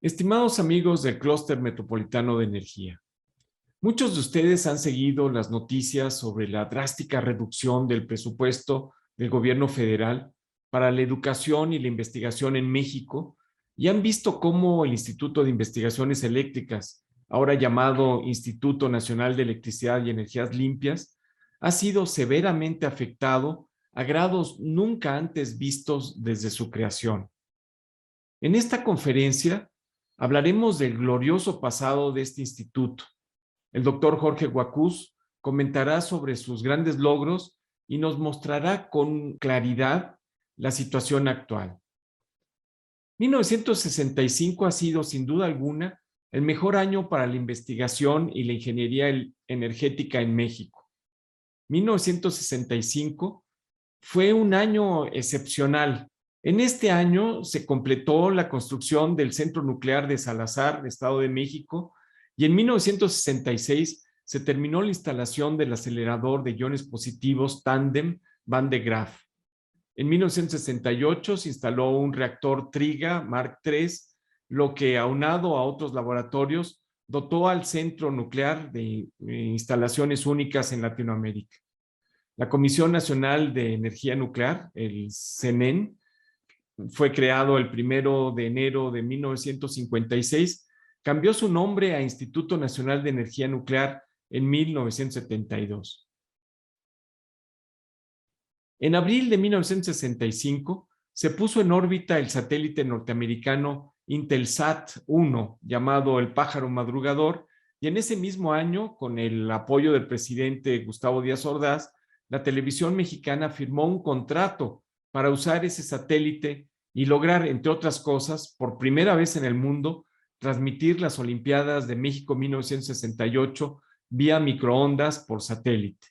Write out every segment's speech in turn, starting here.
Estimados amigos del Clúster Metropolitano de Energía, muchos de ustedes han seguido las noticias sobre la drástica reducción del presupuesto del gobierno federal para la educación y la investigación en México y han visto cómo el Instituto de Investigaciones Eléctricas, ahora llamado Instituto Nacional de Electricidad y Energías Limpias, ha sido severamente afectado a grados nunca antes vistos desde su creación. En esta conferencia hablaremos del glorioso pasado de este instituto. El doctor Jorge Guacús comentará sobre sus grandes logros y nos mostrará con claridad la situación actual. 1965 ha sido, sin duda alguna, el mejor año para la investigación y la ingeniería energética en México. 1965 fue un año excepcional. En este año se completó la construcción del Centro Nuclear de Salazar, Estado de México, y en 1966 se terminó la instalación del acelerador de iones positivos Tandem Van de Graaff. En 1968 se instaló un reactor Triga Mark III, lo que, aunado a otros laboratorios, dotó al Centro Nuclear de instalaciones únicas en Latinoamérica. La Comisión Nacional de Energía Nuclear, el CNEN, fue creado el 1 de enero de 1956, cambió su nombre a Instituto Nacional de Energía Nuclear en 1972. En abril de 1965 se puso en órbita el satélite norteamericano Intelsat-1, llamado el Pájaro Madrugador, y en ese mismo año, con el apoyo del presidente Gustavo Díaz Ordaz, la televisión mexicana firmó un contrato para usar ese satélite y lograr, entre otras cosas, por primera vez en el mundo, transmitir las Olimpiadas de México 1968 vía microondas por satélite.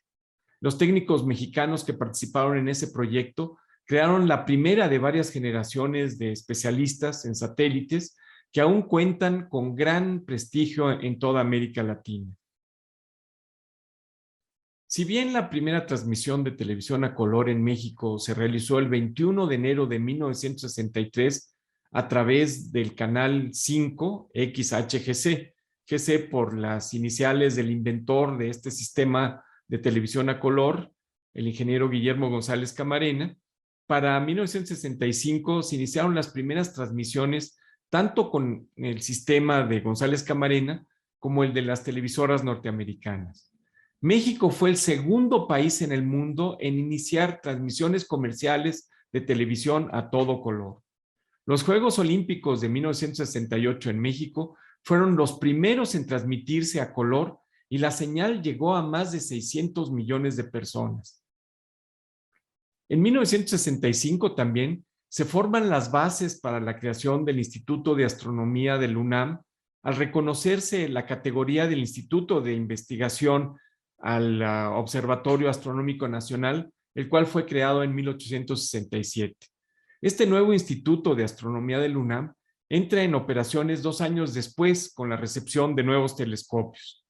Los técnicos mexicanos que participaron en ese proyecto crearon la primera de varias generaciones de especialistas en satélites que aún cuentan con gran prestigio en toda América Latina. Si bien la primera transmisión de televisión a color en México se realizó el 21 de enero de 1963 a través del canal 5 XHGC, GC por las iniciales del inventor de este sistema de televisión a color, el ingeniero Guillermo González Camarena, para 1965 se iniciaron las primeras transmisiones tanto con el sistema de González Camarena como el de las televisoras norteamericanas. México fue el segundo país en el mundo en iniciar transmisiones comerciales de televisión a todo color. Los Juegos Olímpicos de 1968 en México fueron los primeros en transmitirse a color y la señal llegó a más de 600 millones de personas. En 1965 también se forman las bases para la creación del Instituto de Astronomía del UNAM, al reconocerse la categoría del Instituto de Investigación al Observatorio Astronómico Nacional, el cual fue creado en 1867. Este nuevo Instituto de Astronomía del UNAM entra en operaciones 2 años después con la recepción de nuevos telescopios.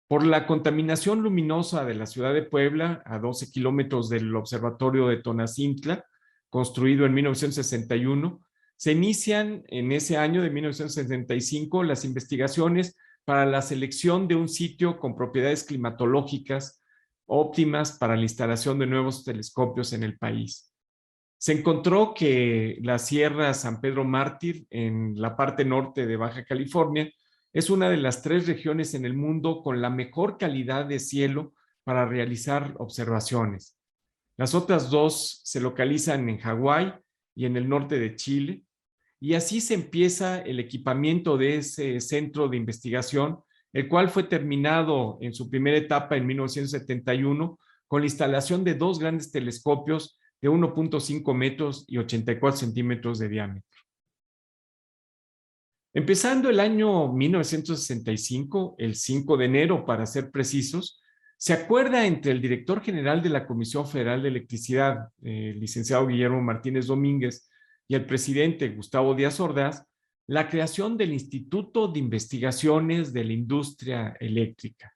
Por la contaminación luminosa de la ciudad de Puebla, a 12 kilómetros del observatorio de Tonacintla, construido en 1961, se inician en ese año de 1965 las investigaciones para la selección de un sitio con propiedades climatológicas óptimas para la instalación de nuevos telescopios en el país. Se encontró que la Sierra San Pedro Mártir, en la parte norte de Baja California, es una de las 3 regiones en el mundo con la mejor calidad de cielo para realizar observaciones. Las otras 2 se localizan en Hawái y en el norte de Chile, y así se empieza el equipamiento de ese centro de investigación, el cual fue terminado en su primera etapa en 1971 con la instalación de 2 grandes telescopios de 1.5 metros y 84 centímetros de diámetro. Empezando el año 1965, el 5 de enero para ser precisos, se acuerda entre el director general de la Comisión Federal de Electricidad, el licenciado Guillermo Martínez Domínguez, y el presidente Gustavo Díaz Ordaz, la creación del Instituto de Investigaciones de la Industria Eléctrica.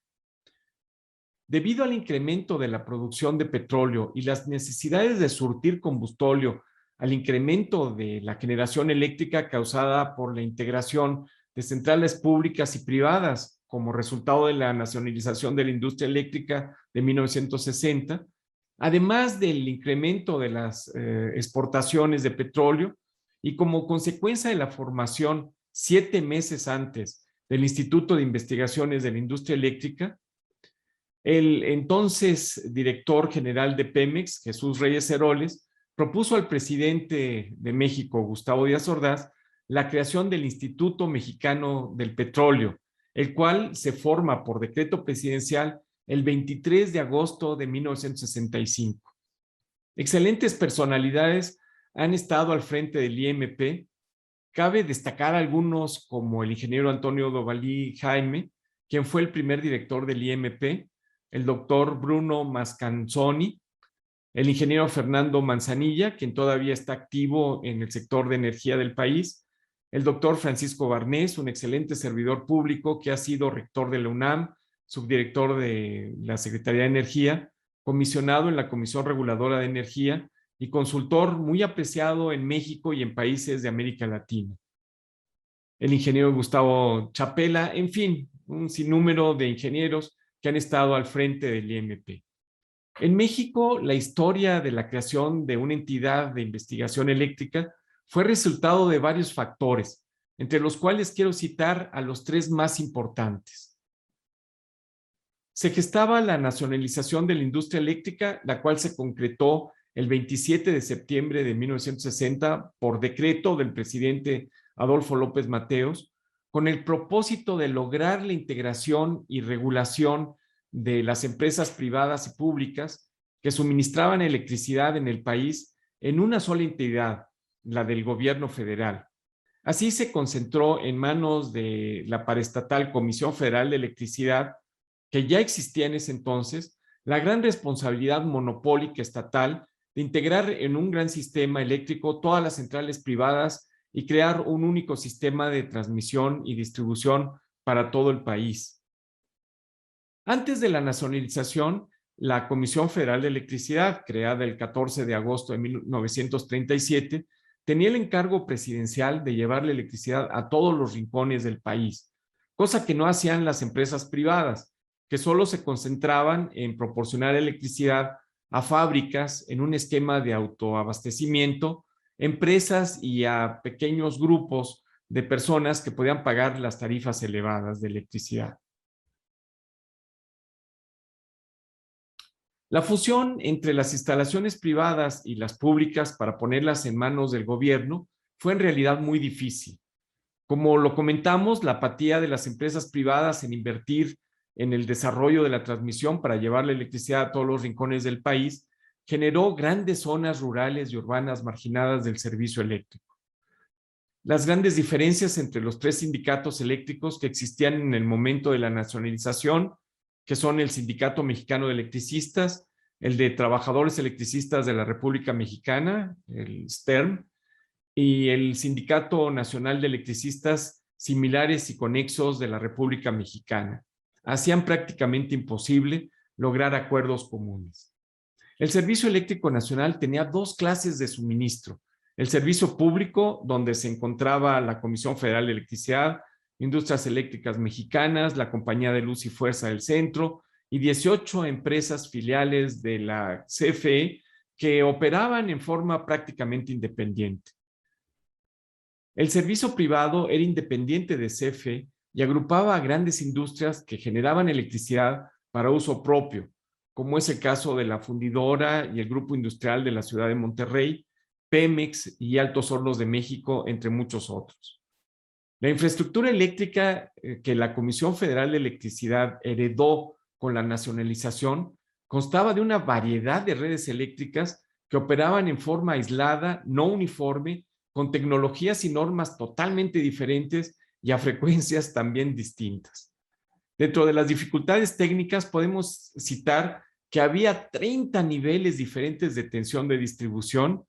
Debido al incremento de la producción de petróleo y las necesidades de surtir combustóleo al incremento de la generación eléctrica causada por la integración de centrales públicas y privadas como resultado de la nacionalización de la industria eléctrica de 1960, además del incremento de las exportaciones de petróleo y como consecuencia de la formación 7 meses antes del Instituto de Investigaciones de la Industria Eléctrica, el entonces director general de Pemex, Jesús Reyes Heroles, propuso al presidente de México, Gustavo Díaz Ordaz, la creación del Instituto Mexicano del Petróleo, el cual se forma por decreto presidencial el 23 de agosto de 1965. Excelentes personalidades han estado al frente del IMP. Cabe destacar algunos como el ingeniero Antonio Dovalí Jaime, quien fue el primer director del IMP, el doctor Bruno Mascanzoni, el ingeniero Fernando Manzanilla, quien todavía está activo en el sector de energía del país, el doctor Francisco Barnés, un excelente servidor público que ha sido rector de la UNAM, subdirector de la Secretaría de Energía, comisionado en la Comisión Reguladora de Energía y consultor muy apreciado en México y en países de América Latina. El ingeniero Gustavo Chapela, en fin, un sinnúmero de ingenieros que han estado al frente del IMP. En México, la historia de la creación de una entidad de investigación eléctrica fue resultado de varios factores, entre los cuales quiero citar a los 3 más importantes. Se gestaba la nacionalización de la industria eléctrica, la cual se concretó el 27 de septiembre de 1960 por decreto del presidente Adolfo López Mateos, con el propósito de lograr la integración y regulación de las empresas privadas y públicas que suministraban electricidad en el país en una sola entidad, la del gobierno federal. Así se concentró en manos de la paraestatal Comisión Federal de Electricidad, que ya existía en ese entonces, la gran responsabilidad monopólica estatal de integrar en un gran sistema eléctrico todas las centrales privadas y crear un único sistema de transmisión y distribución para todo el país. Antes de la nacionalización, la Comisión Federal de Electricidad, creada el 14 de agosto de 1937, tenía el encargo presidencial de llevar la electricidad a todos los rincones del país, cosa que no hacían las empresas privadas, que solo se concentraban en proporcionar electricidad a fábricas en un esquema de autoabastecimiento, empresas y a pequeños grupos de personas que podían pagar las tarifas elevadas de electricidad. La fusión entre las instalaciones privadas y las públicas para ponerlas en manos del gobierno fue en realidad muy difícil. Como lo comentamos, la apatía de las empresas privadas en invertir en el desarrollo de la transmisión para llevar la electricidad a todos los rincones del país generó grandes zonas rurales y urbanas marginadas del servicio eléctrico. Las grandes diferencias entre los 3 sindicatos eléctricos que existían en el momento de la nacionalización, que son el Sindicato Mexicano de Electricistas, el de Trabajadores Electricistas de la República Mexicana, el STERM, y el Sindicato Nacional de Electricistas similares y conexos de la República Mexicana. Hacían prácticamente imposible lograr acuerdos comunes. El Servicio Eléctrico Nacional tenía 2 clases de suministro. El servicio público, donde se encontraba la Comisión Federal de Electricidad, Industrias Eléctricas Mexicanas, la Compañía de Luz y Fuerza del Centro y 18 empresas filiales de la CFE que operaban en forma prácticamente independiente. El servicio privado era independiente de CFE y agrupaba a grandes industrias que generaban electricidad para uso propio, como es el caso de la fundidora y el grupo industrial de la ciudad de Monterrey, Pemex y Altos Hornos de México, entre muchos otros. La infraestructura eléctrica que la Comisión Federal de Electricidad heredó con la nacionalización constaba de una variedad de redes eléctricas que operaban en forma aislada, no uniforme, con tecnologías y normas totalmente diferentes y a frecuencias también distintas. Dentro de las dificultades técnicas podemos citar que había 30 niveles diferentes de tensión de distribución,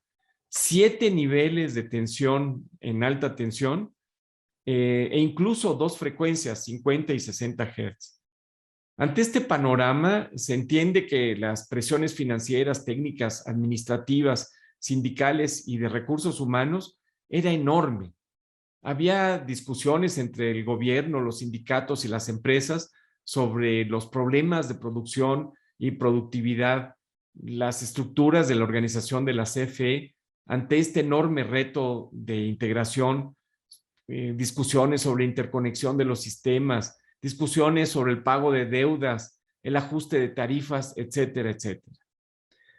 7 niveles de tensión en alta tensión e incluso 2 frecuencias, 50 y 60 Hz. Ante este panorama, se entiende que las presiones financieras, técnicas, administrativas, sindicales y de recursos humanos era enorme. Había discusiones entre el gobierno, los sindicatos y las empresas sobre los problemas de producción y productividad, las estructuras de la organización de la CFE ante este enorme reto de integración, discusiones sobre interconexión de los sistemas, discusiones sobre el pago de deudas, el ajuste de tarifas, etcétera, etcétera.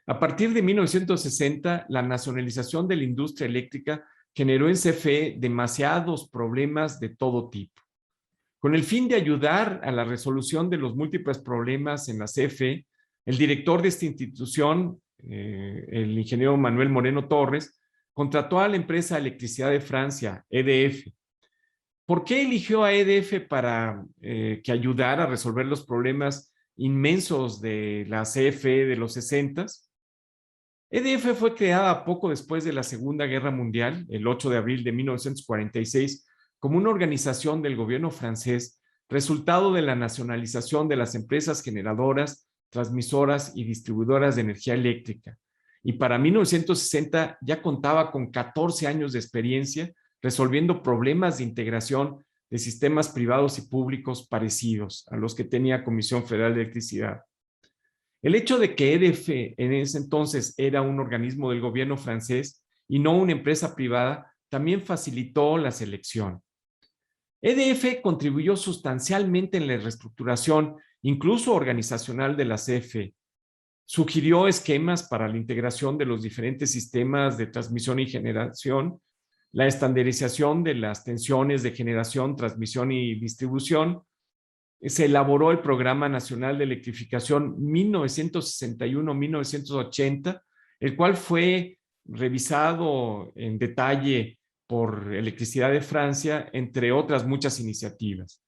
A partir de 1960, la nacionalización de la industria eléctrica generó en CFE demasiados problemas de todo tipo. Con el fin de ayudar a la resolución de los múltiples problemas en la CFE, el director de esta institución, el ingeniero Manuel Moreno Torres, contrató a la empresa de electricidad de Francia, EDF. ¿Por qué eligió a EDF para que ayudara a resolver los problemas inmensos de la CFE de los 60s? EDF fue creada poco después de la Segunda Guerra Mundial, el 8 de abril de 1946, como una organización del gobierno francés, resultado de la nacionalización de las empresas generadoras, transmisoras y distribuidoras de energía eléctrica. Y para 1960 ya contaba con 14 años de experiencia resolviendo problemas de integración de sistemas privados y públicos parecidos a los que tenía Comisión Federal de Electricidad. El hecho de que EDF en ese entonces era un organismo del gobierno francés y no una empresa privada también facilitó la selección. EDF contribuyó sustancialmente en la reestructuración, incluso organizacional, de la CFE. Sugirió esquemas para la integración de los diferentes sistemas de transmisión y generación, la estandarización de las tensiones de generación, transmisión y distribución. Se elaboró el Programa Nacional de Electrificación 1961-1980, el cual fue revisado en detalle por Electricidad de Francia, entre otras muchas iniciativas.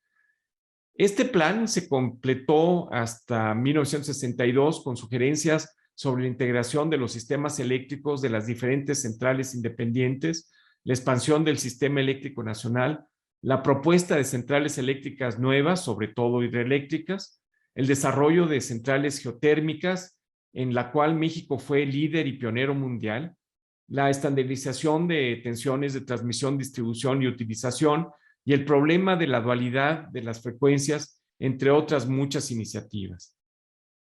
Este plan se completó hasta 1962 con sugerencias sobre la integración de los sistemas eléctricos de las diferentes centrales independientes, la expansión del sistema eléctrico nacional, la propuesta de centrales eléctricas nuevas, sobre todo hidroeléctricas, el desarrollo de centrales geotérmicas, en la cual México fue líder y pionero mundial, la estandarización de tensiones de transmisión, distribución y utilización, y el problema de la dualidad de las frecuencias, entre otras muchas iniciativas.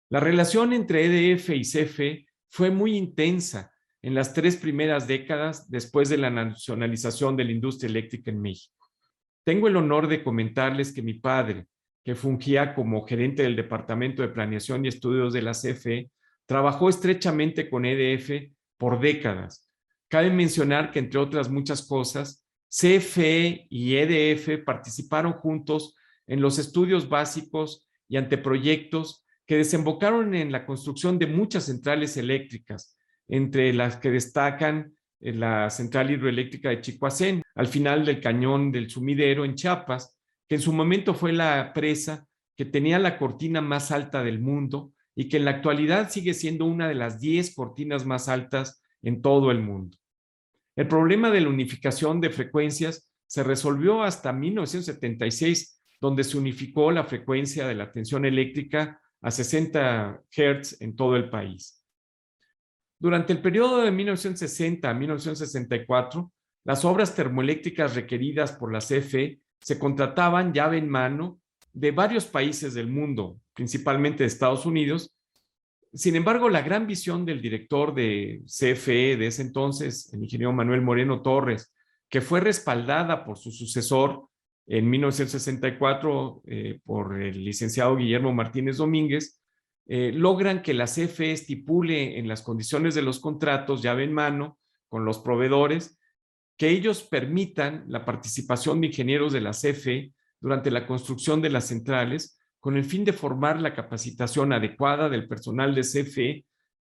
La relación entre EDF y CFE fue muy intensa en las 3 primeras décadas después de la nacionalización de la industria eléctrica en México. Tengo el honor de comentarles que mi padre, que fungía como gerente del Departamento de Planeación y Estudios de la CFE, trabajó estrechamente con EDF por décadas. Cabe mencionar que, entre otras muchas cosas, CFE y EDF participaron juntos en los estudios básicos y anteproyectos que desembocaron en la construcción de muchas centrales eléctricas, entre las que destacan la central hidroeléctrica de Chicoacén, al final del cañón del Sumidero en Chiapas, que en su momento fue la presa que tenía la cortina más alta del mundo y que en la actualidad sigue siendo una de las 10 cortinas más altas en todo el mundo. El problema de la unificación de frecuencias se resolvió hasta 1976, donde se unificó la frecuencia de la tensión eléctrica a 60 Hz en todo el país. Durante el periodo de 1960 a 1964, las obras termoeléctricas requeridas por la CFE se contrataban llave en mano de varios países del mundo, principalmente de Estados Unidos. Sin embargo, la gran visión del director de CFE de ese entonces, el ingeniero Manuel Moreno Torres, que fue respaldada por su sucesor en 1964 por el licenciado Guillermo Martínez Domínguez, logran que la CFE estipule en las condiciones de los contratos llave en mano con los proveedores que ellos permitan la participación de ingenieros de la CFE durante la construcción de las centrales con el fin de formar la capacitación adecuada del personal de CFE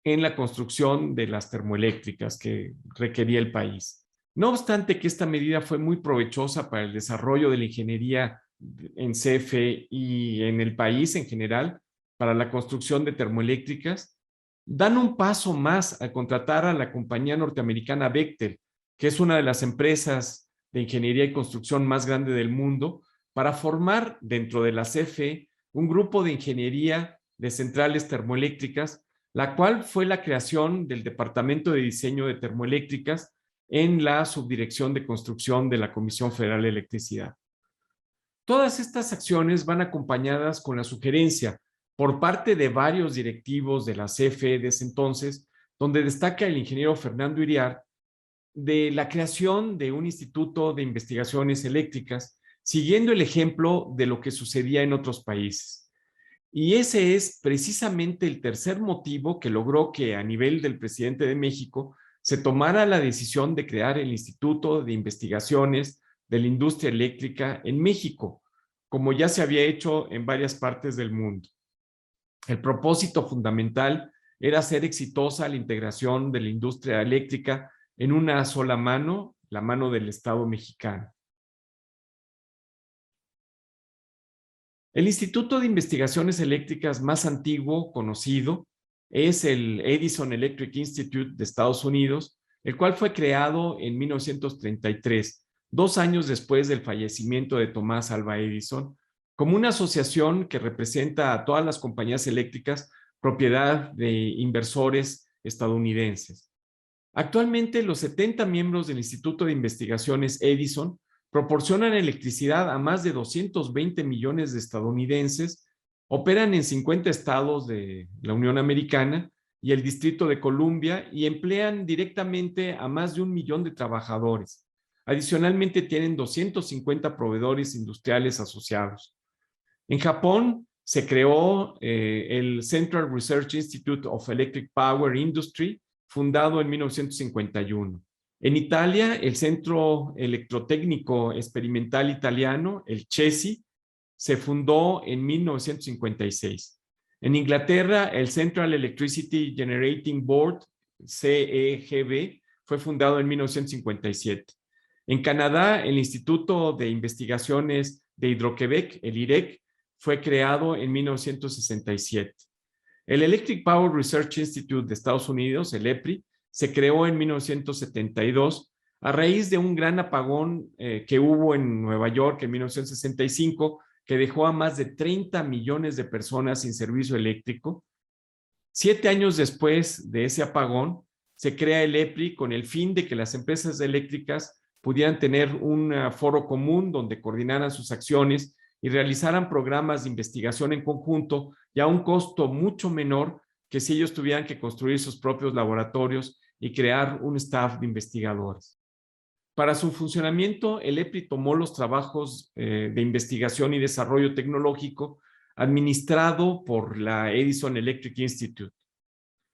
en la construcción de las termoeléctricas que requería el país. No obstante que esta medida fue muy provechosa para el desarrollo de la ingeniería en CFE y en el país en general, para la construcción de termoeléctricas, dan un paso más al contratar a la compañía norteamericana Bechtel, que es una de las empresas de ingeniería y construcción más grande del mundo, para formar dentro de la CFE un grupo de ingeniería de centrales termoeléctricas, la cual fue la creación del Departamento de Diseño de Termoeléctricas en la Subdirección de Construcción de la Comisión Federal de Electricidad. Todas estas acciones van acompañadas con la sugerencia por parte de varios directivos de la CFE de ese entonces, donde destaca el ingeniero Fernando Iriart, de la creación de un instituto de investigaciones eléctricas, siguiendo el ejemplo de lo que sucedía en otros países. Y ese es precisamente el tercer motivo que logró que a nivel del presidente de México se tomara la decisión de crear el Instituto de Investigaciones de la Industria Eléctrica en México, como ya se había hecho en varias partes del mundo. El propósito fundamental era hacer exitosa la integración de la industria eléctrica en una sola mano, la mano del Estado mexicano. El Instituto de Investigaciones Eléctricas más antiguo conocido es el Edison Electric Institute de Estados Unidos, el cual fue creado en 1933, 2 años después del fallecimiento de Tomás Alva Edison, como una asociación que representa a todas las compañías eléctricas propiedad de inversores estadounidenses. Actualmente, los 70 miembros del Instituto de Investigaciones Edison proporcionan electricidad a más de 220 millones de estadounidenses, operan en 50 estados de la Unión Americana y el Distrito de Columbia y emplean directamente a más de 1 millón de trabajadores. Adicionalmente, tienen 250 proveedores industriales asociados. En Japón se creó el Central Research Institute of Electric Power Industry, fundado en 1951. En Italia, el Centro Electrotécnico Experimental Italiano, el CESI, se fundó en 1956. En Inglaterra, el Central Electricity Generating Board, CEGB, fue fundado en 1957. En Canadá, el Instituto de Investigaciones de Hidro-Québec, el IREC, fue creado en 1967. El Electric Power Research Institute de Estados Unidos, el EPRI, se creó en 1972 a raíz de un gran apagón que hubo en Nueva York en 1965, que dejó a más de 30 millones de personas sin servicio eléctrico. 7 años después de ese apagón, se crea el EPRI con el fin de que las empresas eléctricas pudieran tener un foro común donde coordinaran sus acciones y realizaran programas de investigación en conjunto y a un costo mucho menor que si ellos tuvieran que construir sus propios laboratorios y crear un staff de investigadores. Para su funcionamiento, el EPRI tomó los trabajos de investigación y desarrollo tecnológico administrado por la Edison Electric Institute.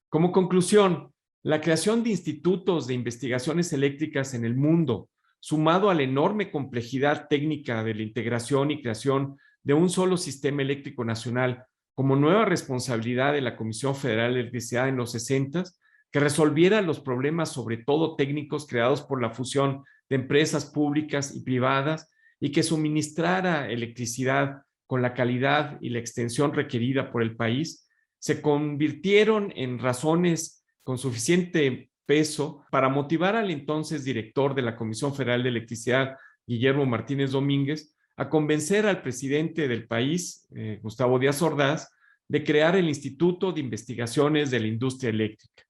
Como conclusión, la creación de institutos de investigaciones eléctricas en el mundo, sumado a la enorme complejidad técnica de la integración y creación de un solo sistema eléctrico nacional como nueva responsabilidad de la Comisión Federal de Electricidad en los 60, que resolviera los problemas sobre todo técnicos creados por la fusión de empresas públicas y privadas y que suministrara electricidad con la calidad y la extensión requerida por el país, se convirtieron en razones con suficiente peso para motivar al entonces director de la Comisión Federal de Electricidad, Guillermo Martínez Domínguez, a convencer al presidente del país, Gustavo Díaz Ordaz, de crear el Instituto de Investigaciones de la Industria Eléctrica,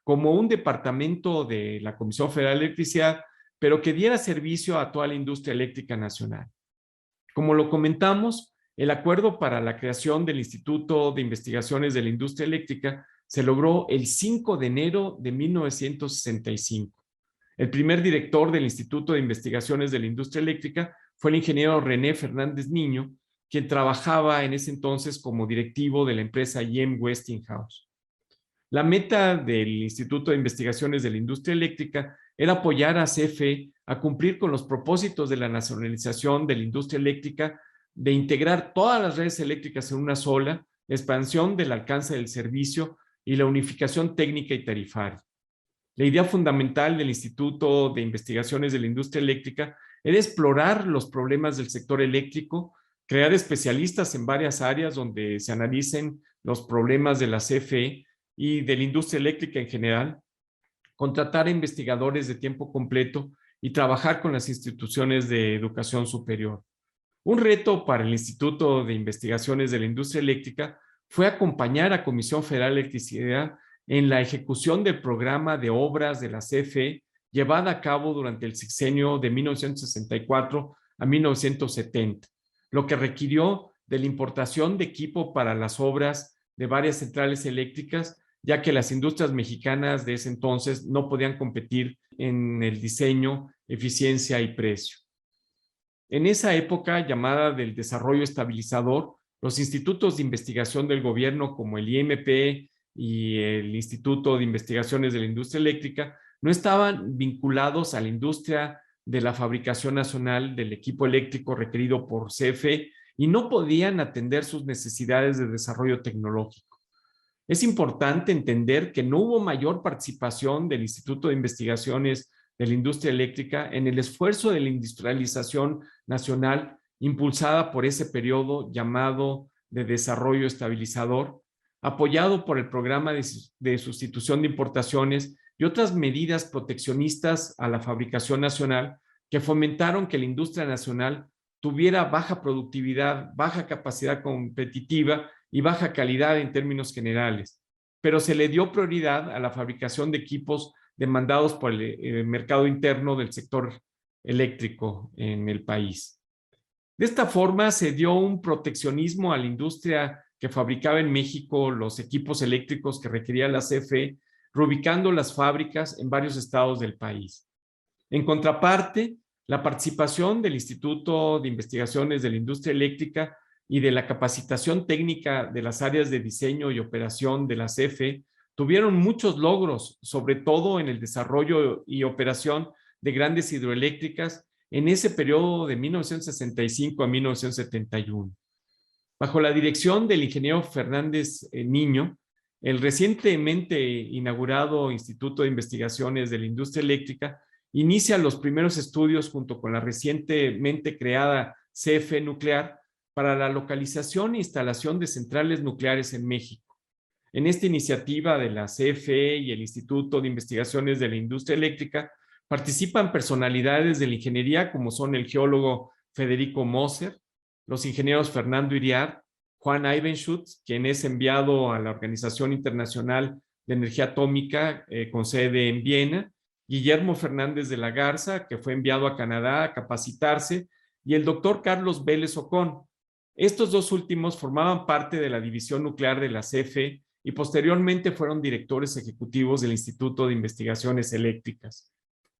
como un departamento de la Comisión Federal de Electricidad, pero que diera servicio a toda la industria eléctrica nacional. Como lo comentamos, el acuerdo para la creación del Instituto de Investigaciones de la Industria Eléctrica se logró el 5 de enero de 1965. El primer director del Instituto de Investigaciones de la Industria Eléctrica fue el ingeniero René Fernández Niño, quien trabajaba en ese entonces como directivo de la empresa IEM Westinghouse. La meta del Instituto de Investigaciones de la Industria Eléctrica era apoyar a CFE a cumplir con los propósitos de la nacionalización de la industria eléctrica, de integrar todas las redes eléctricas en una sola, expansión del alcance del servicio y la unificación técnica y tarifaria. La idea fundamental del Instituto de Investigaciones de la Industria Eléctrica era explorar los problemas del sector eléctrico, crear especialistas en varias áreas donde se analicen los problemas de la CFE y de la industria eléctrica en general, contratar a investigadores de tiempo completo y trabajar con las instituciones de educación superior. Un reto para el Instituto de Investigaciones de la Industria Eléctrica fue acompañar a Comisión Federal de Electricidad en la ejecución del programa de obras de la CFE llevada a cabo durante el sexenio de 1964 a 1970, lo que requirió de la importación de equipo para las obras de varias centrales eléctricas, ya que las industrias mexicanas de ese entonces no podían competir en el diseño, eficiencia y precio. En esa época llamada del desarrollo estabilizador, los institutos de investigación del gobierno como el IMP y el Instituto de Investigaciones de la Industria Eléctrica no estaban vinculados a la industria de la fabricación nacional del equipo eléctrico requerido por CFE y no podían atender sus necesidades de desarrollo tecnológico. Es importante entender que no hubo mayor participación del Instituto de Investigaciones de la Industria Eléctrica en el esfuerzo de la industrialización nacional impulsada por ese periodo llamado de desarrollo estabilizador, apoyado por el programa de sustitución de importaciones y otras medidas proteccionistas a la fabricación nacional que fomentaron que la industria nacional tuviera baja productividad, baja capacidad competitiva y baja calidad en términos generales, pero se le dio prioridad a la fabricación de equipos demandados por el mercado interno del sector eléctrico en el país. De esta forma se dio un proteccionismo a la industria que fabricaba en México los equipos eléctricos que requería la CFE, reubicando las fábricas en varios estados del país. En contraparte, la participación del Instituto de Investigaciones de la Industria Eléctrica y de la capacitación técnica de las áreas de diseño y operación de la CFE tuvieron muchos logros, sobre todo en el desarrollo y operación de grandes hidroeléctricas en ese periodo de 1965 a 1971. Bajo la dirección del ingeniero Fernández Niño, el recientemente inaugurado Instituto de Investigaciones de la Industria Eléctrica inicia los primeros estudios junto con la recientemente creada CFE Nuclear para la localización e instalación de centrales nucleares en México. En esta iniciativa de la CFE y el Instituto de Investigaciones de la Industria Eléctrica participan personalidades de la ingeniería como son el geólogo Federico Moser, los ingenieros Fernando Iriart, Juan Ivenschutz, quien es enviado a la Organización Internacional de Energía Atómica con sede en Viena, Guillermo Fernández de la Garza, que fue enviado a Canadá a capacitarse, y el doctor Carlos Vélez Ocón. Estos dos últimos formaban parte de la división nuclear de la CFE y posteriormente fueron directores ejecutivos del Instituto de Investigaciones Eléctricas.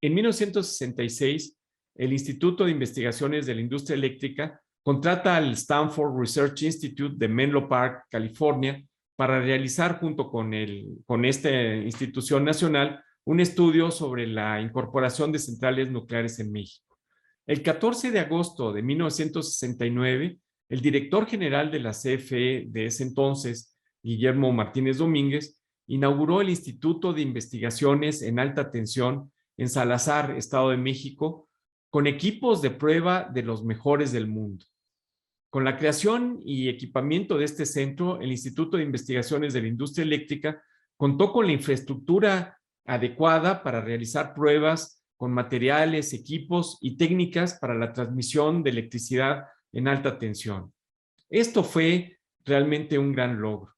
En 1966, el Instituto de Investigaciones de la Industria Eléctrica contrata al Stanford Research Institute de Menlo Park, California, para realizar junto con esta institución nacional un estudio sobre la incorporación de centrales nucleares en México. El 14 de agosto de 1969, el director general de la CFE de ese entonces, Guillermo Martínez Domínguez, inauguró el Instituto de Investigaciones en Alta Tensión en Salazar, Estado de México, con equipos de prueba de los mejores del mundo. Con la creación y equipamiento de este centro, el Instituto de Investigaciones de la Industria Eléctrica contó con la infraestructura adecuada para realizar pruebas con materiales, equipos y técnicas para la transmisión de electricidad en alta tensión. Esto fue realmente un gran logro.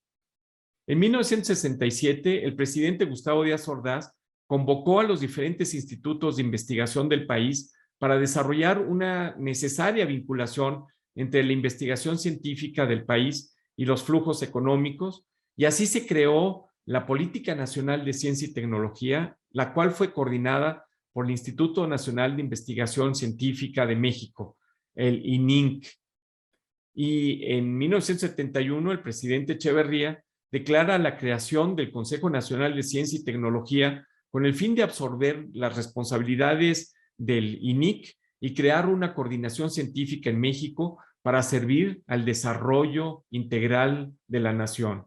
En 1967, el presidente Gustavo Díaz Ordaz convocó a los diferentes institutos de investigación del país para desarrollar una necesaria vinculación entre la investigación científica del país y los flujos económicos, y así se creó la Política Nacional de Ciencia y Tecnología, la cual fue coordinada por el Instituto Nacional de Investigación Científica de México, el ININC. Y en 1971, el presidente Echeverría declara la creación del Consejo Nacional de Ciencia y Tecnología con el fin de absorber las responsabilidades del INIC y crear una coordinación científica en México para servir al desarrollo integral de la nación.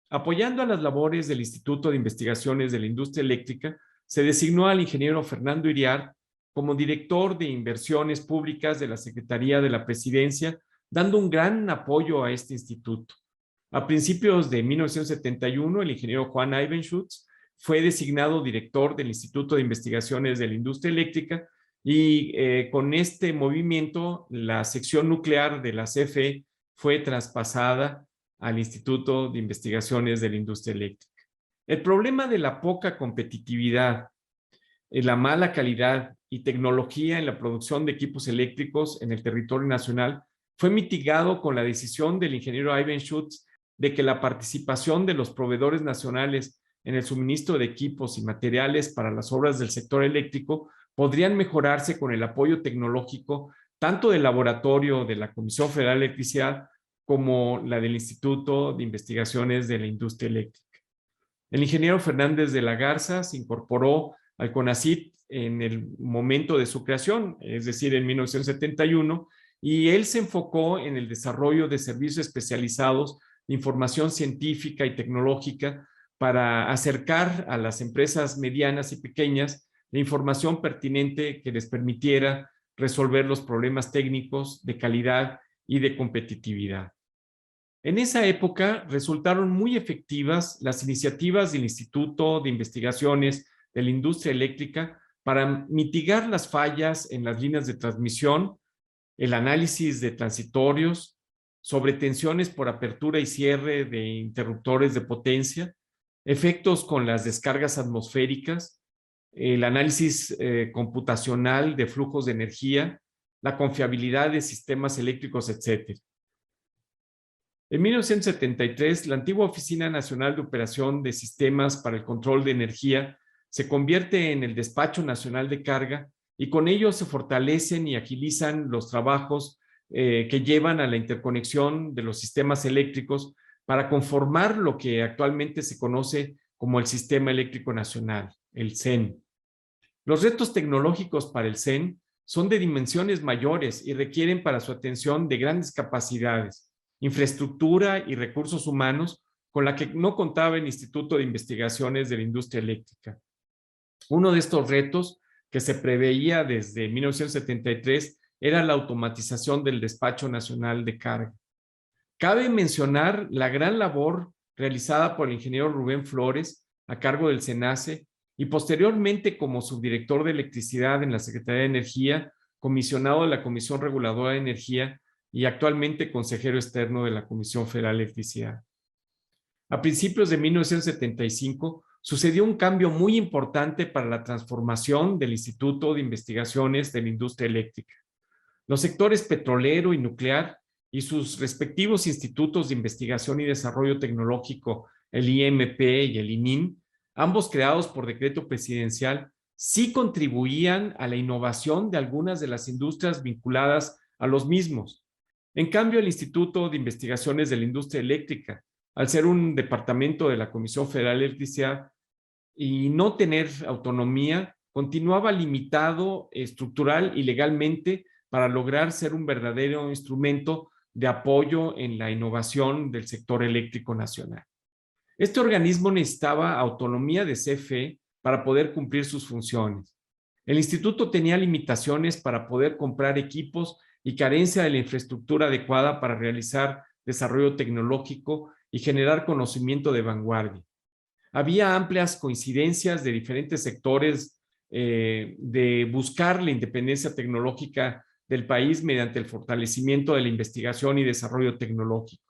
Apoyando a las labores del Instituto de Investigaciones de la Industria Eléctrica, se designó al ingeniero Fernando Iriart como director de inversiones públicas de la Secretaría de la Presidencia, dando un gran apoyo a este instituto. A principios de 1971, el ingeniero Juan Ivenschutz fue designado director del Instituto de Investigaciones de la Industria Eléctrica y con este movimiento la sección nuclear de la CFE fue traspasada al Instituto de Investigaciones de la Industria Eléctrica. El problema de la poca competitividad, la mala calidad y tecnología en la producción de equipos eléctricos en el territorio nacional fue mitigado con la decisión del ingeniero Ivan Schutz de que la participación de los proveedores nacionales en el suministro de equipos y materiales para las obras del sector eléctrico podrían mejorarse con el apoyo tecnológico tanto del laboratorio de la Comisión Federal de Electricidad como la del Instituto de Investigaciones de la Industria Eléctrica. El ingeniero Fernández de la Garza se incorporó al CONACYT en el momento de su creación, es decir, en 1971, y él se enfocó en el desarrollo de servicios especializados de información científica y tecnológica para acercar a las empresas medianas y pequeñas la información pertinente que les permitiera resolver los problemas técnicos de calidad y de competitividad. En esa época resultaron muy efectivas las iniciativas del Instituto de Investigaciones de la Industria Eléctrica para mitigar las fallas en las líneas de transmisión, el análisis de transitorios, sobretensiones por apertura y cierre de interruptores de potencia, efectos con las descargas atmosféricas, el análisis computacional de flujos de energía, la confiabilidad de sistemas eléctricos, etc. En 1973, la antigua Oficina Nacional de Operación de Sistemas para el Control de Energía se convierte en el Despacho Nacional de Carga y con ello se fortalecen y agilizan los trabajos que llevan a la interconexión de los sistemas eléctricos para conformar lo que actualmente se conoce como el Sistema Eléctrico Nacional, el CEN. Los retos tecnológicos para el CEN son de dimensiones mayores y requieren para su atención de grandes capacidades, infraestructura y recursos humanos con la que no contaba el Instituto de Investigaciones de la Industria Eléctrica. Uno de estos retos que se preveía desde 1973 era la automatización del Despacho Nacional de Carga. Cabe mencionar la gran labor realizada por el ingeniero Rubén Flores a cargo del SENACE y posteriormente como subdirector de electricidad en la Secretaría de Energía, comisionado de la Comisión Reguladora de Energía y actualmente consejero externo de la Comisión Federal de Electricidad. A principios de 1975 sucedió un cambio muy importante para la transformación del Instituto de Investigaciones de la Industria Eléctrica. Los sectores petrolero y nuclear y sus respectivos institutos de investigación y desarrollo tecnológico, el IMP y el ININ, ambos creados por decreto presidencial, sí contribuían a la innovación de algunas de las industrias vinculadas a los mismos. En cambio, el Instituto de Investigaciones de la Industria Eléctrica, al ser un departamento de la Comisión Federal de Electricidad y no tener autonomía, continuaba limitado estructural y legalmente para lograr ser un verdadero instrumento de apoyo en la innovación del sector eléctrico nacional. Este organismo necesitaba autonomía de CFE para poder cumplir sus funciones. El instituto tenía limitaciones para poder comprar equipos y carencia de la infraestructura adecuada para realizar desarrollo tecnológico y generar conocimiento de vanguardia. Había amplias coincidencias de diferentes sectores de buscar la independencia tecnológica del país mediante el fortalecimiento de la investigación y desarrollo tecnológico.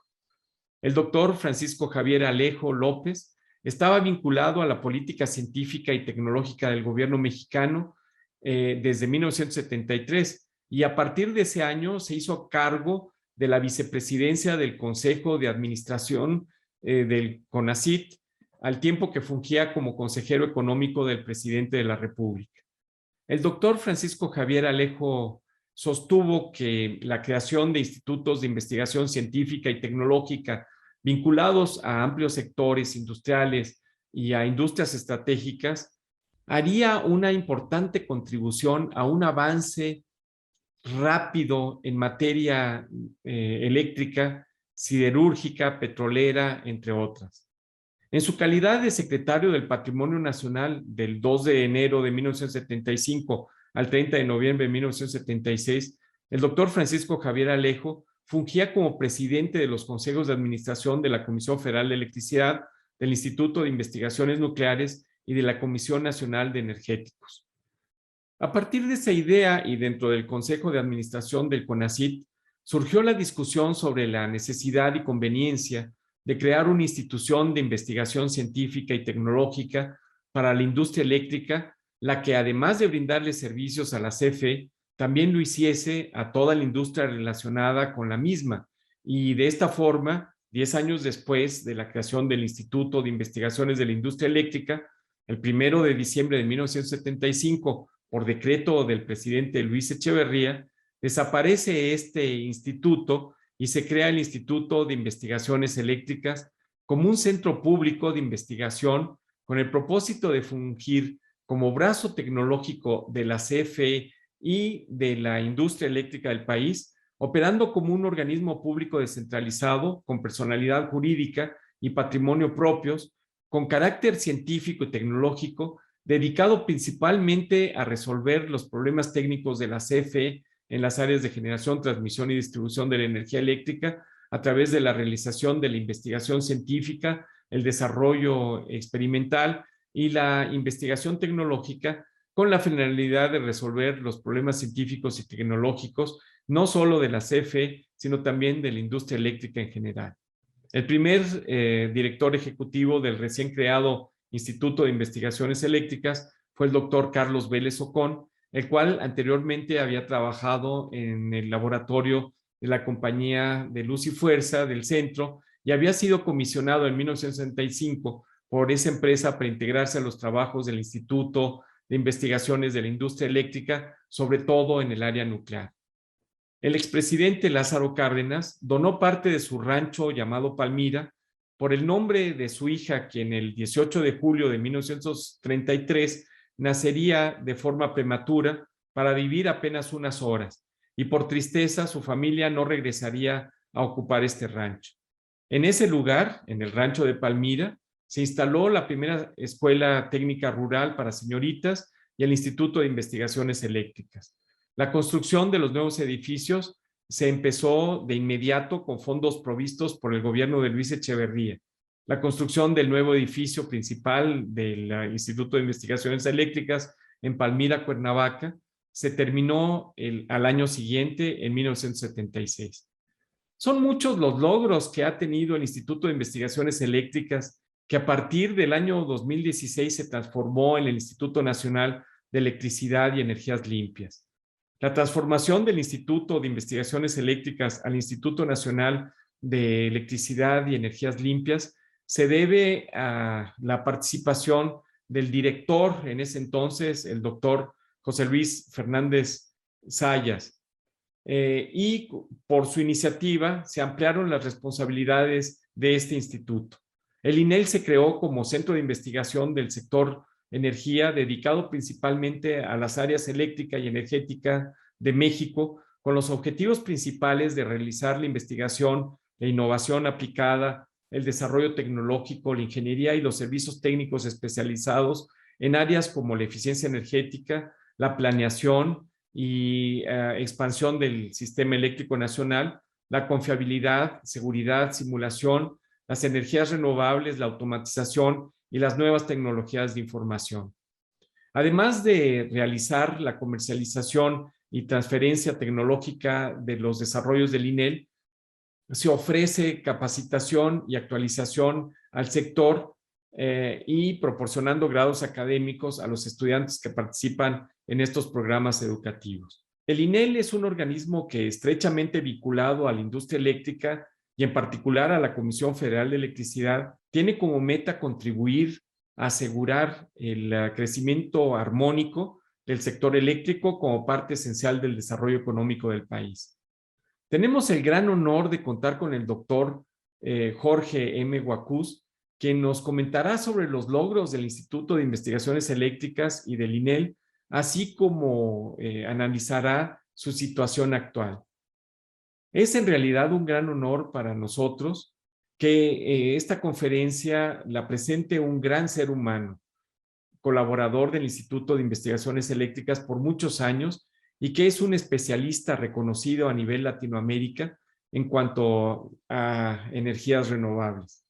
El doctor Francisco Javier Alejo López estaba vinculado a la política científica y tecnológica del gobierno mexicano desde 1973 y a partir de ese año se hizo cargo de la vicepresidencia del Consejo de Administración del CONACYT, al tiempo que fungía como consejero económico del presidente de la República. El doctor Francisco Javier Alejo sostuvo que la creación de institutos de investigación científica y tecnológica vinculados a amplios sectores industriales y a industrias estratégicas haría una importante contribución a un avance rápido en materia eléctrica, siderúrgica, petrolera, entre otras. En su calidad de secretario del Patrimonio Nacional del 2 de enero de 1975 al 30 de noviembre de 1976, el doctor Francisco Javier Alejo fungía como presidente de los consejos de administración de la Comisión Federal de Electricidad, del Instituto de Investigaciones Nucleares y de la Comisión Nacional de Energéticos. A partir de esa idea y dentro del Consejo de Administración del CONACYT, surgió la discusión sobre la necesidad y conveniencia de crear una institución de investigación científica y tecnológica para la industria eléctrica, la que además de brindarle servicios a la CFE, también lo hiciese a toda la industria relacionada con la misma. Y de esta forma, 10 años después de la creación del Instituto de Investigaciones de la Industria Eléctrica, el 1 de diciembre de 1975, por decreto del presidente Luis Echeverría, desaparece este instituto y se crea el Instituto de Investigaciones Eléctricas como un centro público de investigación con el propósito de fungir como brazo tecnológico de la CFE y de la industria eléctrica del país, operando como un organismo público descentralizado con personalidad jurídica y patrimonio propios, con carácter científico y tecnológico, dedicado principalmente a resolver los problemas técnicos de la CFE en las áreas de generación, transmisión y distribución de la energía eléctrica a través de la realización de la investigación científica, el desarrollo experimental y la investigación tecnológica con la finalidad de resolver los problemas científicos y tecnológicos, no solo de la CFE, sino también de la industria eléctrica en general. El primer director ejecutivo del recién creado Instituto de Investigaciones Eléctricas fue el doctor Carlos Vélez Ocón, el cual anteriormente había trabajado en el laboratorio de la compañía de Luz y Fuerza del centro y había sido comisionado en 1965 por esa empresa para integrarse a los trabajos del Instituto de Investigaciones de la Industria Eléctrica, sobre todo en el área nuclear. El expresidente Lázaro Cárdenas donó parte de su rancho llamado Palmira por el nombre de su hija, quien el 18 de julio de 1933 nacería de forma prematura para vivir apenas unas horas, y por tristeza su familia no regresaría a ocupar este rancho. En ese lugar, en el rancho de Palmira, se instaló la primera escuela técnica rural para señoritas y el Instituto de Investigaciones Eléctricas. La construcción de los nuevos edificios se empezó de inmediato con fondos provistos por el gobierno de Luis Echeverría. La construcción del nuevo edificio principal del Instituto de Investigaciones Eléctricas en Palmira, Cuernavaca, se terminó al año siguiente, en 1976. Son muchos los logros que ha tenido el Instituto de Investigaciones Eléctricas, que a partir del año 2016 se transformó en el Instituto Nacional de Electricidad y Energías Limpias. La transformación del Instituto de Investigaciones Eléctricas al Instituto Nacional de Electricidad y Energías Limpias se debe a la participación del director en ese entonces, el doctor José Luis Fernández Zayas, y por su iniciativa se ampliaron las responsabilidades de este instituto. El INEL se creó como centro de investigación del sector energía, dedicado principalmente a las áreas eléctrica y energética de México, con los objetivos principales de realizar la investigación, la innovación aplicada, el desarrollo tecnológico, la ingeniería y los servicios técnicos especializados en áreas como la eficiencia energética, la planeación y expansión del sistema eléctrico nacional, la confiabilidad, seguridad, simulación, las energías renovables, la automatización y las nuevas tecnologías de información. Además de realizar la comercialización y transferencia tecnológica de los desarrollos del INEL, se ofrece capacitación y actualización al sector y proporcionando grados académicos a los estudiantes que participan en estos programas educativos. El INEL es un organismo que estrechamente vinculado a la industria eléctrica y en particular a la Comisión Federal de Electricidad, tiene como meta contribuir a asegurar el crecimiento armónico del sector eléctrico como parte esencial del desarrollo económico del país. Tenemos el gran honor de contar con el doctor Jorge M. Guacús, quien nos comentará sobre los logros del Instituto de Investigaciones Eléctricas y del INEL, así como analizará su situación actual. Es en realidad un gran honor para nosotros que esta conferencia la presente un gran ser humano, colaborador del Instituto de Investigaciones Eléctricas por muchos años y que es un especialista reconocido a nivel Latinoamérica en cuanto a energías renovables.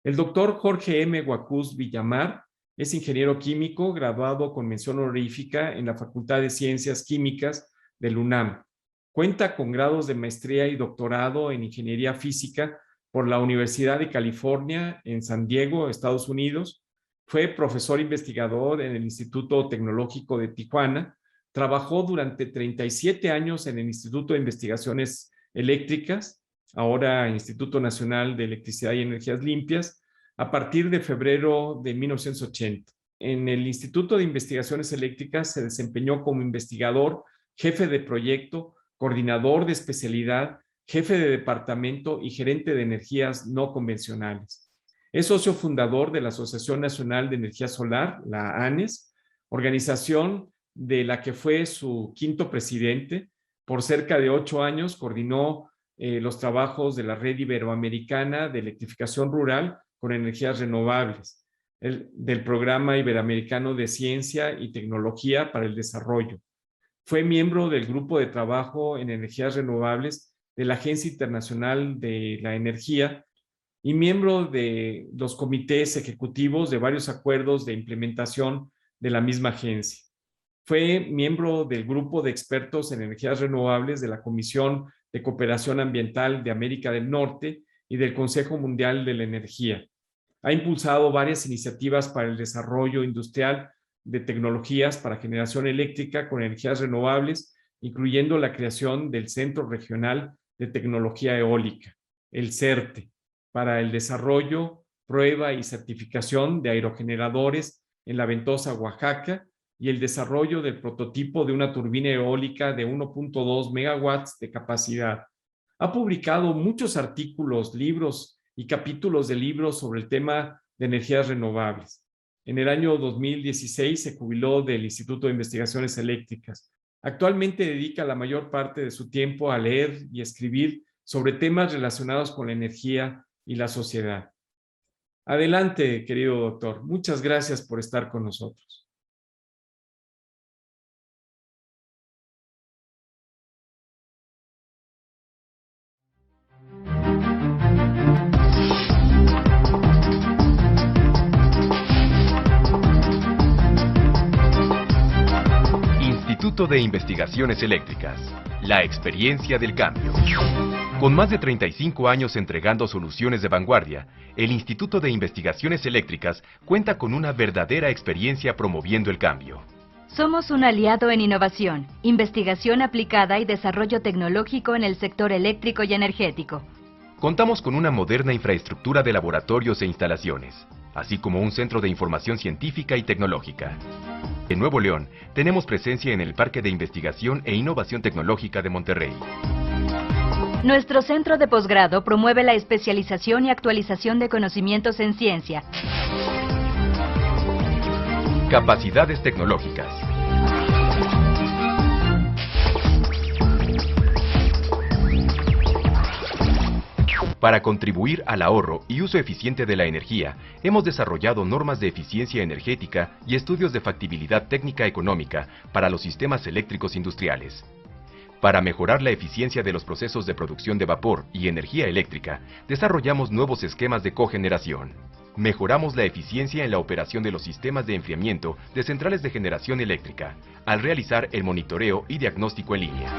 El doctor Jorge M. Guacús Villamar es ingeniero químico graduado con mención honorífica en la Facultad de Ciencias Químicas del UNAM. Cuenta con grados de maestría y doctorado en ingeniería física por la Universidad de California en San Diego, Estados Unidos. Fue profesor investigador en el Instituto Tecnológico de Tijuana. Trabajó durante 37 años en el Instituto de Investigaciones Eléctricas, ahora Instituto Nacional de Electricidad y Energías Limpias, a partir de febrero de 1980. En el Instituto de Investigaciones Eléctricas se desempeñó como investigador, jefe de proyecto, coordinador de especialidad, jefe de departamento y gerente de energías no convencionales. Es socio fundador de la Asociación Nacional de Energía Solar, la ANES, organización de la que fue su quinto presidente. Por cerca de 8 años coordinó los trabajos de la Red Iberoamericana de Electrificación Rural con Energías Renovables, del Programa Iberoamericano de Ciencia y Tecnología para el Desarrollo. Fue miembro del Grupo de Trabajo en Energías Renovables de la Agencia Internacional de la Energía y miembro de los comités ejecutivos de varios acuerdos de implementación de la misma agencia. Fue miembro del Grupo de Expertos en Energías Renovables de la Comisión de Cooperación Ambiental de América del Norte y del Consejo Mundial de la Energía. Ha impulsado varias iniciativas para el desarrollo industrial de tecnologías para generación eléctrica con energías renovables, incluyendo la creación del Centro Regional de Tecnología Eólica, el CERTE, para el desarrollo, prueba y certificación de aerogeneradores en La Ventosa, Oaxaca, y el desarrollo del prototipo de una turbina eólica de 1.2 megawatts de capacidad. Ha publicado muchos artículos, libros y capítulos de libros sobre el tema de energías renovables. En el año 2016 se jubiló del Instituto de Investigaciones Eléctricas. Actualmente dedica la mayor parte de su tiempo a leer y escribir sobre temas relacionados con la energía y la sociedad. Adelante, querido doctor. Muchas gracias por estar con nosotros. Instituto de Investigaciones Eléctricas, la experiencia del cambio. Con más de 35 años entregando soluciones de vanguardia, el Instituto de Investigaciones Eléctricas cuenta con una verdadera experiencia promoviendo el cambio. Somos un aliado en innovación, investigación aplicada y desarrollo tecnológico en el sector eléctrico y energético. Contamos con una moderna infraestructura de laboratorios e instalaciones, así como un centro de información científica y tecnológica. En Nuevo León, tenemos presencia en el Parque de Investigación e Innovación Tecnológica de Monterrey. Nuestro centro de posgrado promueve la especialización y actualización de conocimientos en ciencia. Capacidades tecnológicas. Para contribuir al ahorro y uso eficiente de la energía, hemos desarrollado normas de eficiencia energética y estudios de factibilidad técnica económica para los sistemas eléctricos industriales. Para mejorar la eficiencia de los procesos de producción de vapor y energía eléctrica, desarrollamos nuevos esquemas de cogeneración. Mejoramos la eficiencia en la operación de los sistemas de enfriamiento de centrales de generación eléctrica, al realizar el monitoreo y diagnóstico en línea.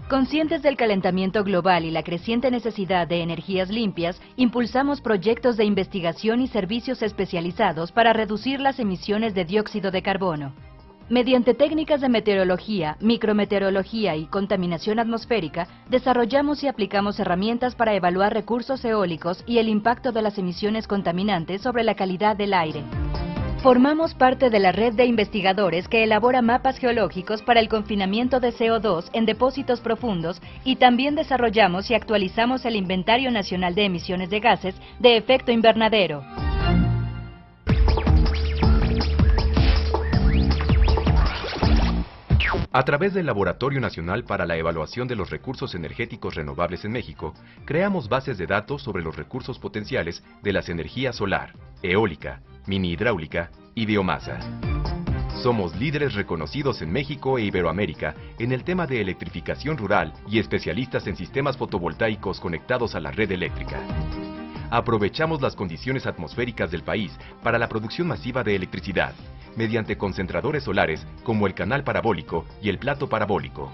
Conscientes del calentamiento global y la creciente necesidad de energías limpias, impulsamos proyectos de investigación y servicios especializados para reducir las emisiones de dióxido de carbono. Mediante técnicas de meteorología, micrometeorología y contaminación atmosférica, desarrollamos y aplicamos herramientas para evaluar recursos eólicos y el impacto de las emisiones contaminantes sobre la calidad del aire. Formamos parte de la red de investigadores que elabora mapas geológicos para el confinamiento de CO2 en depósitos profundos y también desarrollamos y actualizamos el Inventario Nacional de Emisiones de Gases de Efecto Invernadero. A través del Laboratorio Nacional para la Evaluación de los Recursos Energéticos Renovables en México, creamos bases de datos sobre los recursos potenciales de las energías solar, eólica, mini hidráulica y biomasa. Somos líderes reconocidos en México e Iberoamérica en el tema de electrificación rural y especialistas en sistemas fotovoltaicos conectados a la red eléctrica. Aprovechamos las condiciones atmosféricas del país para la producción masiva de electricidad, mediante concentradores solares como el canal parabólico y el plato parabólico.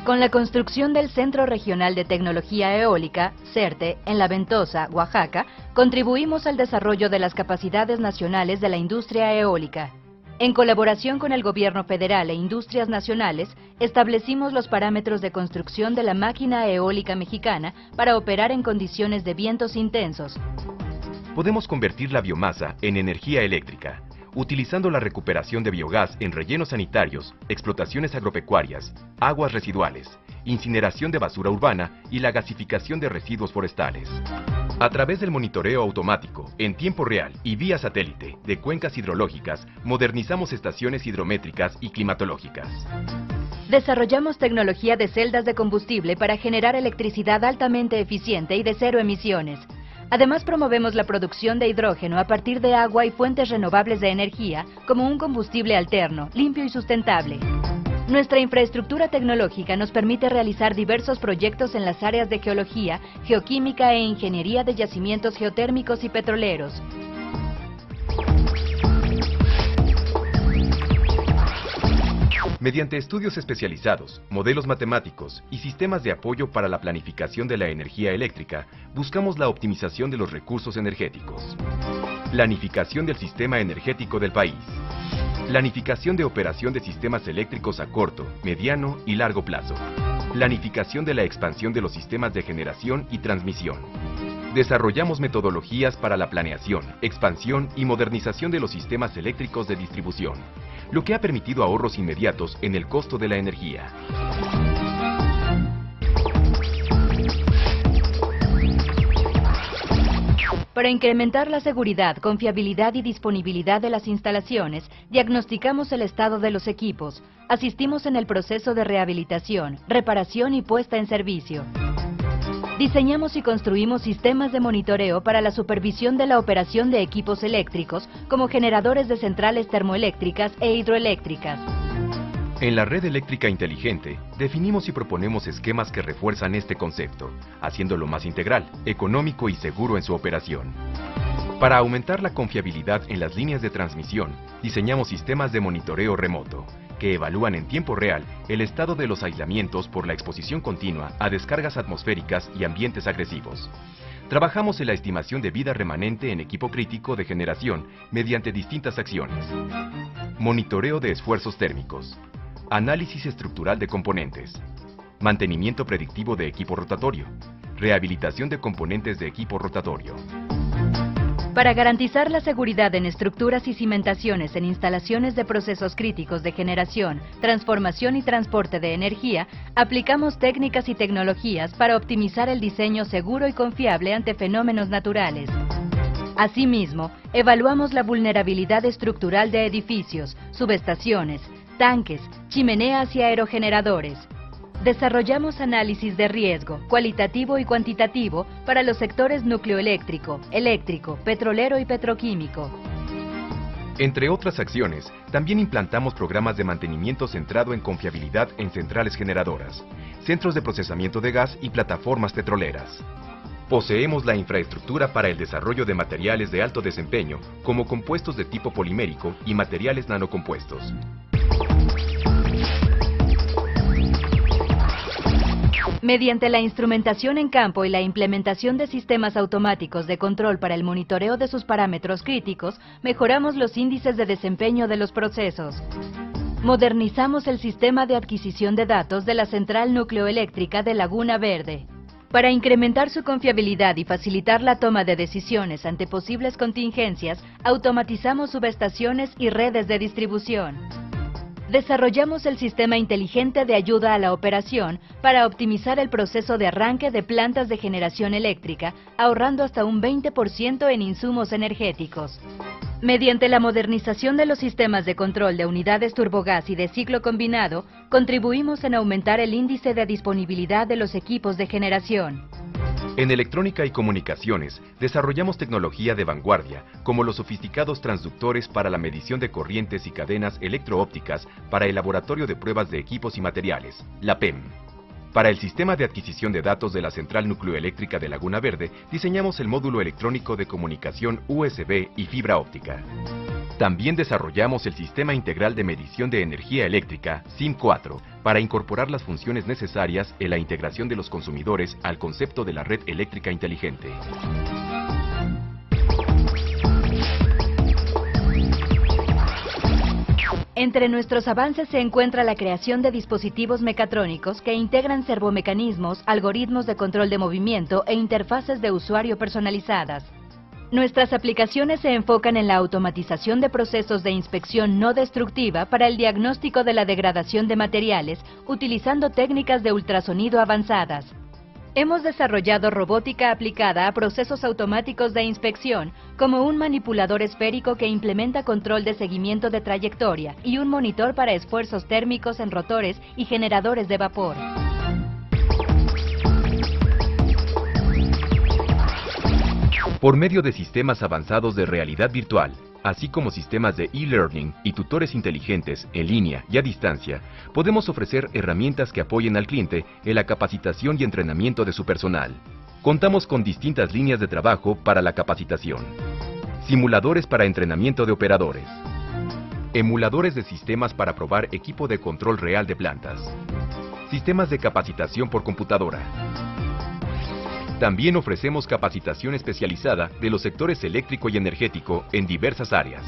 Con la construcción del Centro Regional de Tecnología Eólica, CERTE, en La Ventosa, Oaxaca, contribuimos al desarrollo de las capacidades nacionales de la industria eólica. En colaboración con el Gobierno federal e industrias nacionales, establecimos los parámetros de construcción de la máquina eólica mexicana para operar en condiciones de vientos intensos. Podemos convertir la biomasa en energía eléctrica, utilizando la recuperación de biogás en rellenos sanitarios, explotaciones agropecuarias, aguas residuales, incineración de basura urbana y la gasificación de residuos forestales. A través del monitoreo automático, en tiempo real y vía satélite de cuencas hidrológicas, modernizamos estaciones hidrométricas y climatológicas. Desarrollamos tecnología de celdas de combustible para generar electricidad altamente eficiente y de cero emisiones. Además, promovemos la producción de hidrógeno a partir de agua y fuentes renovables de energía como un combustible alterno, limpio y sustentable. Nuestra infraestructura tecnológica nos permite realizar diversos proyectos en las áreas de geología, geoquímica e ingeniería de yacimientos geotérmicos y petroleros. Mediante estudios especializados, modelos matemáticos y sistemas de apoyo para la planificación de la energía eléctrica, buscamos la optimización de los recursos energéticos. Planificación del sistema energético del país. Planificación de operación de sistemas eléctricos a corto, mediano y largo plazo. Planificación de la expansión de los sistemas de generación y transmisión. Desarrollamos metodologías para la planeación, expansión y modernización de los sistemas eléctricos de distribución, lo que ha permitido ahorros inmediatos en el costo de la energía. Para incrementar la seguridad, confiabilidad y disponibilidad de las instalaciones, diagnosticamos el estado de los equipos, asistimos en el proceso de rehabilitación, reparación y puesta en servicio. Diseñamos y construimos sistemas de monitoreo para la supervisión de la operación de equipos eléctricos, como generadores de centrales termoeléctricas e hidroeléctricas. En la red eléctrica inteligente, definimos y proponemos esquemas que refuerzan este concepto, haciéndolo más integral, económico y seguro en su operación. Para aumentar la confiabilidad en las líneas de transmisión, diseñamos sistemas de monitoreo remoto, que evalúan en tiempo real el estado de los aislamientos por la exposición continua a descargas atmosféricas y ambientes agresivos. Trabajamos en la estimación de vida remanente en equipo crítico de generación mediante distintas acciones. Monitoreo de esfuerzos térmicos. Análisis estructural de componentes. Mantenimiento predictivo de equipo rotatorio. Rehabilitación de componentes de equipo rotatorio. Para garantizar la seguridad en estructuras y cimentaciones en instalaciones de procesos críticos de generación, transformación y transporte de energía, aplicamos técnicas y tecnologías para optimizar el diseño seguro y confiable ante fenómenos naturales. Asimismo, evaluamos la vulnerabilidad estructural de edificios, subestaciones, tanques, chimeneas y aerogeneradores. Desarrollamos análisis de riesgo, cualitativo y cuantitativo, para los sectores nucleoeléctrico, eléctrico, petrolero y petroquímico. Entre otras acciones, también implantamos programas de mantenimiento centrado en confiabilidad en centrales generadoras, centros de procesamiento de gas y plataformas petroleras. Poseemos la infraestructura para el desarrollo de materiales de alto desempeño, como compuestos de tipo polimérico y materiales nanocompuestos. Mediante la instrumentación en campo y la implementación de sistemas automáticos de control para el monitoreo de sus parámetros críticos, mejoramos los índices de desempeño de los procesos. Modernizamos el sistema de adquisición de datos de la central nucleoeléctrica de Laguna Verde. Para incrementar su confiabilidad y facilitar la toma de decisiones ante posibles contingencias, automatizamos subestaciones y redes de distribución. Desarrollamos el sistema inteligente de ayuda a la operación para optimizar el proceso de arranque de plantas de generación eléctrica, ahorrando hasta un 20% en insumos energéticos. Mediante la modernización de los sistemas de control de unidades turbogás y de ciclo combinado, contribuimos en aumentar el índice de disponibilidad de los equipos de generación. En electrónica y comunicaciones, desarrollamos tecnología de vanguardia, como los sofisticados transductores para la medición de corrientes y cadenas electroópticas para el Laboratorio de Pruebas de Equipos y Materiales, la PEM. Para el sistema de adquisición de datos de la Central Nucleoeléctrica de Laguna Verde, diseñamos el módulo electrónico de comunicación USB y fibra óptica. También desarrollamos el Sistema Integral de Medición de Energía Eléctrica, SIM4, para incorporar las funciones necesarias en la integración de los consumidores al concepto de la red eléctrica inteligente. Entre nuestros avances se encuentra la creación de dispositivos mecatrónicos que integran servomecanismos, algoritmos de control de movimiento e interfaces de usuario personalizadas. Nuestras aplicaciones se enfocan en la automatización de procesos de inspección no destructiva para el diagnóstico de la degradación de materiales, utilizando técnicas de ultrasonido avanzadas. Hemos desarrollado robótica aplicada a procesos automáticos de inspección, como un manipulador esférico que implementa control de seguimiento de trayectoria y un monitor para esfuerzos térmicos en rotores y generadores de vapor. Por medio de sistemas avanzados de realidad virtual, así como sistemas de e-learning y tutores inteligentes en línea y a distancia, podemos ofrecer herramientas que apoyen al cliente en la capacitación y entrenamiento de su personal. Contamos con distintas líneas de trabajo para la capacitación. Simuladores para entrenamiento de operadores. Emuladores de sistemas para probar equipo de control real de plantas. Sistemas de capacitación por computadora. También ofrecemos capacitación especializada de los sectores eléctrico y energético en diversas áreas.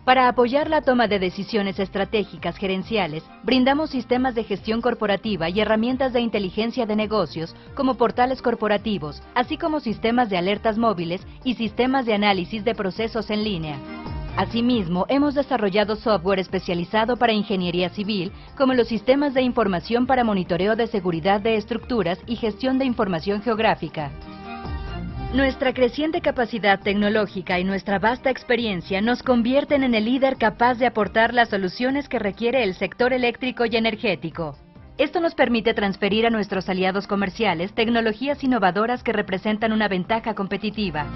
Para apoyar la toma de decisiones estratégicas gerenciales, brindamos sistemas de gestión corporativa y herramientas de inteligencia de negocios, como portales corporativos, así como sistemas de alertas móviles y sistemas de análisis de procesos en línea. Asimismo, hemos desarrollado software especializado para ingeniería civil, como los sistemas de información para monitoreo de seguridad de estructuras y gestión de información geográfica. Nuestra creciente capacidad tecnológica y nuestra vasta experiencia nos convierten en el líder capaz de aportar las soluciones que requiere el sector eléctrico y energético. Esto nos permite transferir a nuestros aliados comerciales tecnologías innovadoras que representan una ventaja competitiva.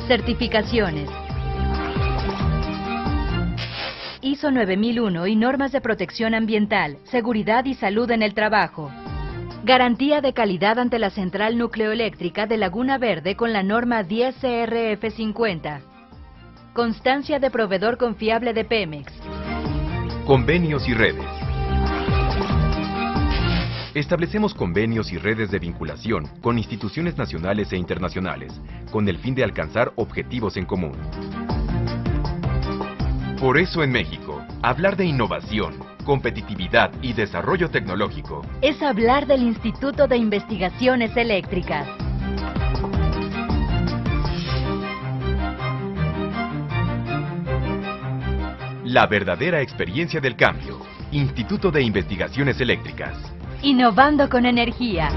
Certificaciones. ISO 9001 y normas de protección ambiental, seguridad y salud en el trabajo. Garantía de calidad ante la Central Nucleoeléctrica de Laguna Verde con la norma 10 CRF 50. Constancia de proveedor confiable de Pemex. Convenios y redes. Establecemos convenios y redes de vinculación con instituciones nacionales e internacionales, con el fin de alcanzar objetivos en común. Por eso en México, hablar de innovación, competitividad y desarrollo tecnológico es hablar del Instituto de Investigaciones Eléctricas. La verdadera experiencia del cambio. Instituto de Investigaciones Eléctricas. Innovando con energía.